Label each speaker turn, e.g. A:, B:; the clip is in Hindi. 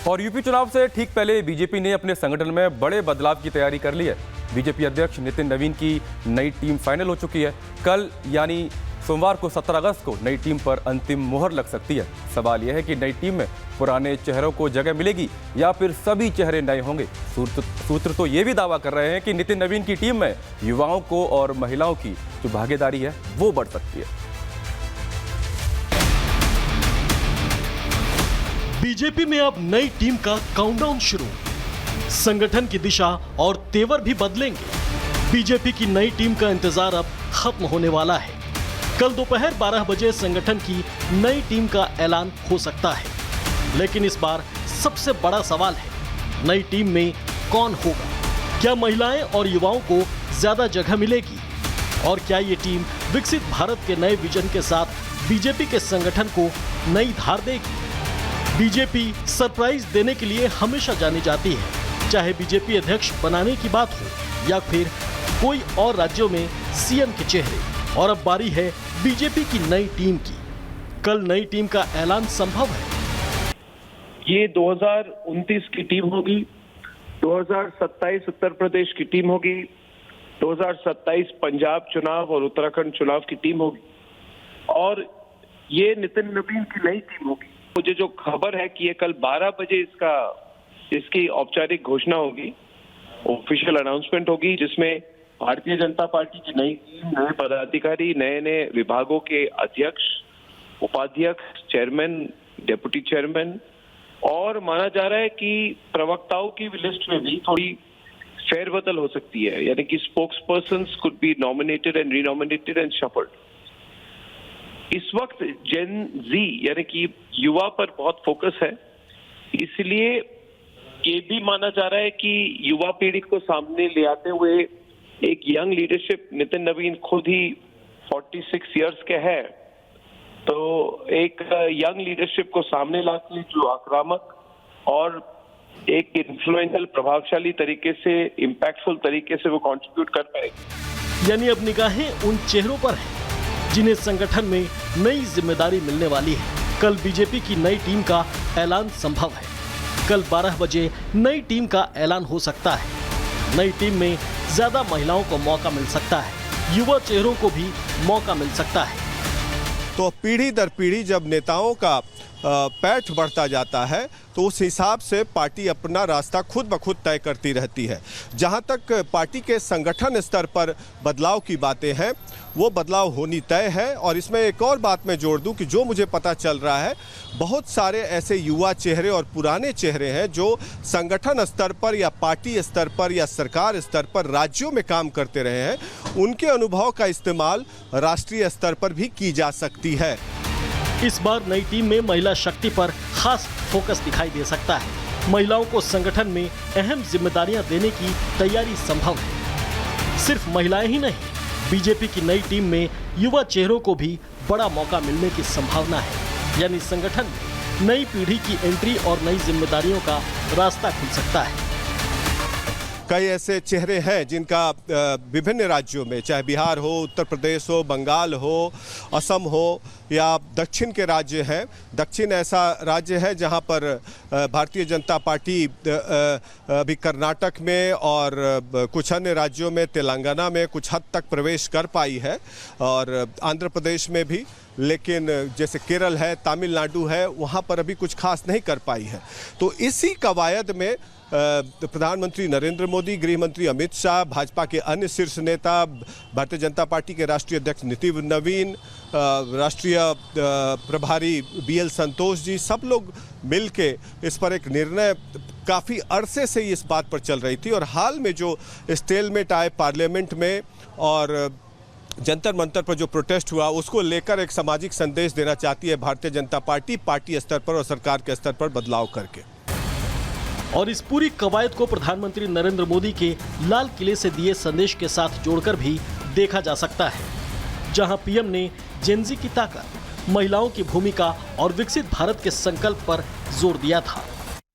A: और यूपी चुनाव से ठीक पहले बीजेपी ने अपने संगठन में बड़े बदलाव की तैयारी कर ली है। बीजेपी अध्यक्ष नितिन नवीन की नई टीम फाइनल हो चुकी है। कल यानी सोमवार को 17 अगस्त को नई टीम पर अंतिम मुहर लग सकती है। सवाल यह है कि नई टीम में पुराने चेहरों को जगह मिलेगी या फिर सभी चेहरे नए होंगे। सूत्र तो ये भी दावा कर रहे हैं कि नितिन नवीन की टीम में युवाओं को और महिलाओं की जो भागीदारी है वो बढ़ सकती है।
B: बीजेपी में अब नई टीम का काउंटडाउन शुरू। संगठन की दिशा और तेवर भी बदलेंगे। बीजेपी की नई टीम का इंतजार अब खत्म होने वाला है। कल दोपहर 12 बजे संगठन की नई टीम का ऐलान हो सकता है। लेकिन इस बार सबसे बड़ा सवाल है, नई टीम में कौन होगा? क्या महिलाएं और युवाओं को ज्यादा जगह मिलेगी? और क्या ये टीम विकसित भारत के नए विजन के साथ बीजेपी के संगठन को नई धार देगी? बीजेपी सरप्राइज देने के लिए हमेशा जानी जाती है, चाहे बीजेपी अध्यक्ष बनाने की बात हो या फिर कोई और राज्यों में सीएम के चेहरे। और अब बारी है बीजेपी की नई टीम की। कल नई टीम का ऐलान संभव है।
C: ये 2029 की टीम होगी, 2027 उत्तर प्रदेश की टीम होगी, 2027 पंजाब चुनाव और उत्तराखंड चुनाव की टीम होगी और ये नितिन नवीन की नई टीम होगी। मुझे जो खबर है कि ये कल 12 बजे इसकी औपचारिक घोषणा होगी, ऑफिशियल अनाउंसमेंट होगी, जिसमें भारतीय जनता पार्टी की नई टीम, नए पदाधिकारी, नए विभागों के अध्यक्ष, उपाध्यक्ष, चेयरमैन, डिप्टी चेयरमैन और माना जा रहा है कि प्रवक्ताओं की लिस्ट में भी थोड़ी फेरबदल हो सकती है, यानी कि spokes persons could be nominated and renominated and shuffled. इस वक्त जेन जी यानी कि युवा पर बहुत फोकस है, इसलिए ये भी माना जा रहा है कि युवा पीढ़ी को सामने ले आते हुए एक यंग लीडरशिप, नितिन नवीन खुद ही 46 इयर्स के हैं, तो एक यंग लीडरशिप को सामने लाके जो आक्रामक और एक इन्फ्लुएंशियल, प्रभावशाली तरीके से, इम्पैक्टफुल तरीके से वो कंट्रीब्यूट कर पाएगी।
B: यानी अब निगाहें उन चेहरों पर है जिन्हें संगठन में नई जिम्मेदारी मिलने वाली है। कल बीजेपी की नई टीम का ऐलान संभव है। कल 12 बजे नई टीम का ऐलान हो सकता है। नई टीम में ज्यादा महिलाओं को मौका मिल सकता है, युवा चेहरों को भी मौका मिल सकता है।
D: तो पीढ़ी दर पीढ़ी जब नेताओं का पैठ बढ़ता जाता है तो उस हिसाब से पार्टी अपना रास्ता खुद ब खुद तय करती रहती है। जहां तक पार्टी के संगठन स्तर पर बदलाव की बातें हैं, वो बदलाव होनी तय है। और इसमें एक और बात मैं जोड़ दूं कि जो मुझे पता चल रहा है, बहुत सारे ऐसे युवा चेहरे और पुराने चेहरे हैं जो संगठन स्तर पर या पार्टी स्तर पर या सरकार स्तर पर राज्यों में काम करते रहे हैं। उनके अनुभव का इस्तेमाल राष्ट्रीय स्तर पर भी की जा सकती है।
B: इस बार नई टीम में महिला शक्ति पर खास फोकस दिखाई दे सकता है। महिलाओं को संगठन में अहम जिम्मेदारियां देने की तैयारी संभव है। सिर्फ महिलाएं ही नहीं, बीजेपी की नई टीम में युवा चेहरों को भी बड़ा मौका मिलने की संभावना है। यानी संगठन में नई पीढ़ी की एंट्री और नई जिम्मेदारियों का रास्ता खुल सकता है।
D: कई ऐसे चेहरे हैं जिनका विभिन्न राज्यों में, चाहे बिहार हो, उत्तर प्रदेश हो, बंगाल हो, असम हो या दक्षिण के राज्य हैं। दक्षिण ऐसा राज्य है जहां पर भारतीय जनता पार्टी अभी कर्नाटक में और कुछ अन्य राज्यों में, तेलंगाना में कुछ हद तक प्रवेश कर पाई है और आंध्र प्रदेश में भी, लेकिन जैसे केरल है, तमिलनाडु है, वहां पर अभी कुछ खास नहीं कर पाई है। तो इसी कवायद में प्रधानमंत्री नरेंद्र मोदी, गृह मंत्री अमित शाह, भाजपा के अन्य शीर्ष नेता, भारतीय जनता पार्टी के राष्ट्रीय अध्यक्ष नितिन नवीन, राष्ट्रीय प्रभारी BL संतोष जी, सब लोग मिलके इस पर एक निर्णय, काफ़ी अरसे से इस बात पर चल रही थी और हाल में जो स्टेलमेट आए पार्लियामेंट में और जंतर मंतर पर जो प्रोटेस्ट हुआ, उसको लेकर एक सामाजिक संदेश देना चाहती है भारतीय जनता पार्टी, पार्टी स्तर पर और सरकार के स्तर पर बदलाव करके।
B: और इस पूरी कवायद को प्रधानमंत्री नरेंद्र मोदी के लाल किले से दिए संदेश के साथ जोड़कर भी देखा जा सकता है, जहां पीएम ने जेन ज़ी की ताकत, महिलाओं की भूमिका और विकसित भारत के संकल्प पर जोर दिया था।